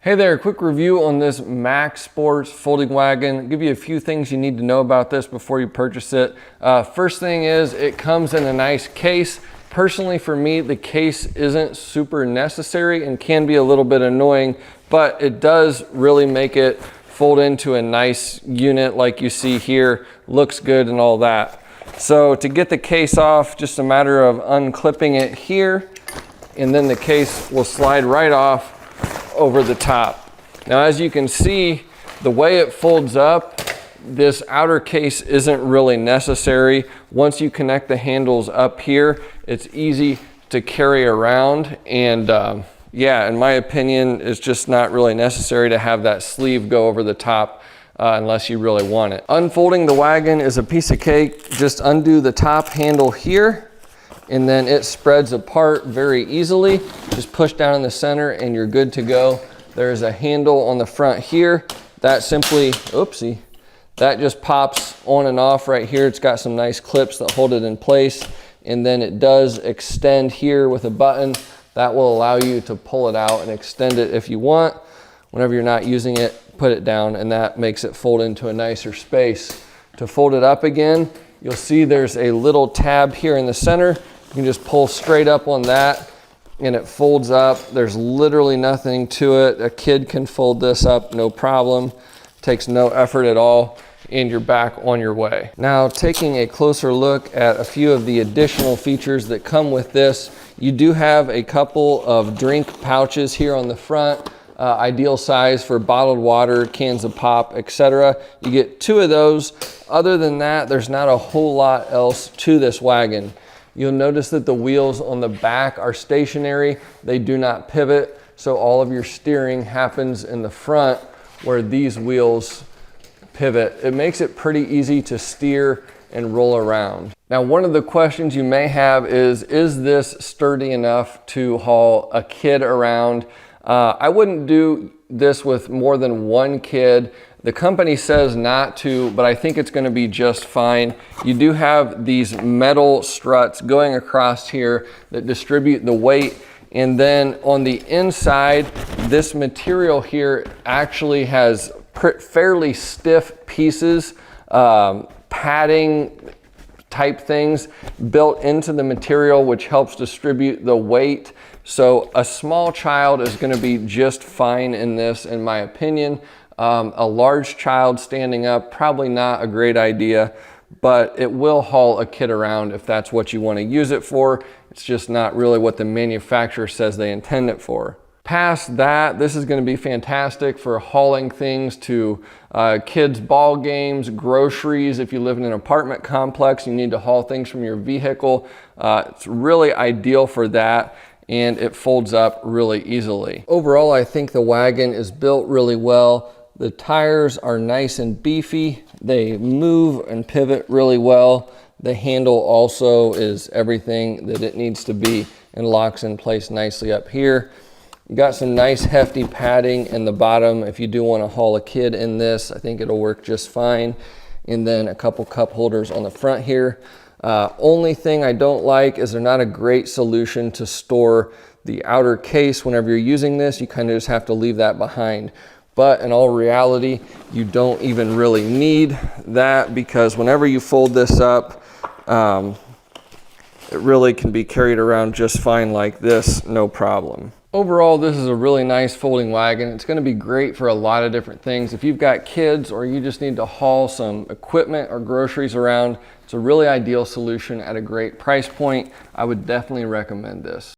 Hey there, quick review on this Max Sports Folding Wagon. I'll give you a few things you need to know about this before you purchase it. First thing is it comes in a nice case. Personally for me, the case isn't super necessary and can be a little bit annoying, but it does really make it fold into a nice unit like you see here. Looks good and all that. So to get the case off, just a matter of unclipping it here, and then the case will slide right off over the top. Now, as you can see, the way it folds up, this outer case isn't really necessary. Once you connect the handles up here, it's easy to carry around, and yeah, in my opinion, it's just not really necessary to have that sleeve go over the top unless you really want it. Unfolding the wagon is a piece of cake. Just undo the top handle here, and then it spreads apart very easily. Just push down in the center and you're good to go. There's a handle on the front here that simply, oopsie, that just pops on and off right here. It's got some nice clips that hold it in place, and then it does extend here with a button that will allow you to pull it out and extend it if you want. Whenever you're not using it, put it down, and that makes it fold into a nicer space. To fold it up again, you'll see there's a little tab here in the center. You can just pull straight up on that and it folds up. There's literally nothing to it. A kid can fold this up, no problem. Takes no effort at all, and you're back on your way. Now, taking a closer look at a few of the additional features that come with this, you do have a couple of drink pouches here on the front. Ideal size for bottled water, cans of pop, etc. You get 2 of those. Other than that, there's not a whole lot else to this wagon. You'll notice that the wheels on the back are stationary. They do not pivot, so all of your steering happens in the front where these wheels pivot. It makes it pretty easy to steer and roll around. Now, one of the questions you may have is this sturdy enough to haul a kid around? I wouldn't do this with more than one kid. The company says not to, but I think it's going to be just fine. You do have these metal struts going across here that distribute the weight, and then on the inside, this material here actually has fairly stiff pieces, padding type things built into the material, which helps distribute the weight. So a small child is going to be just fine in this, in my opinion. A large child standing up, probably not a great idea, but it will haul a kid around if that's what you want to use it for. It's just not really what the manufacturer says they intend it for. Past that, this is going to be fantastic for hauling things to kids' ball games, groceries. If you live in an apartment complex, you need to haul things from your vehicle. It's really ideal for that, and it folds up really easily. Overall, I think the wagon is built really well. The tires are nice and beefy. They move and pivot really well. The handle also is everything that it needs to be and locks in place nicely up here. You got some nice hefty padding in the bottom. If you do want to haul a kid in this, I think it'll work just fine. And then a couple cup holders on the front here. Only thing I don't like is they're not a great solution to store the outer case. Whenever you're using this, you kind of just have to leave that behind. But in all reality, you don't even really need that, because whenever you fold this up, it really can be carried around just fine like this, no problem. Overall, this is a really nice folding wagon. It's going to be great for a lot of different things. If you've got kids or you just need to haul some equipment or groceries around, it's a really ideal solution at a great price point. I would definitely recommend this.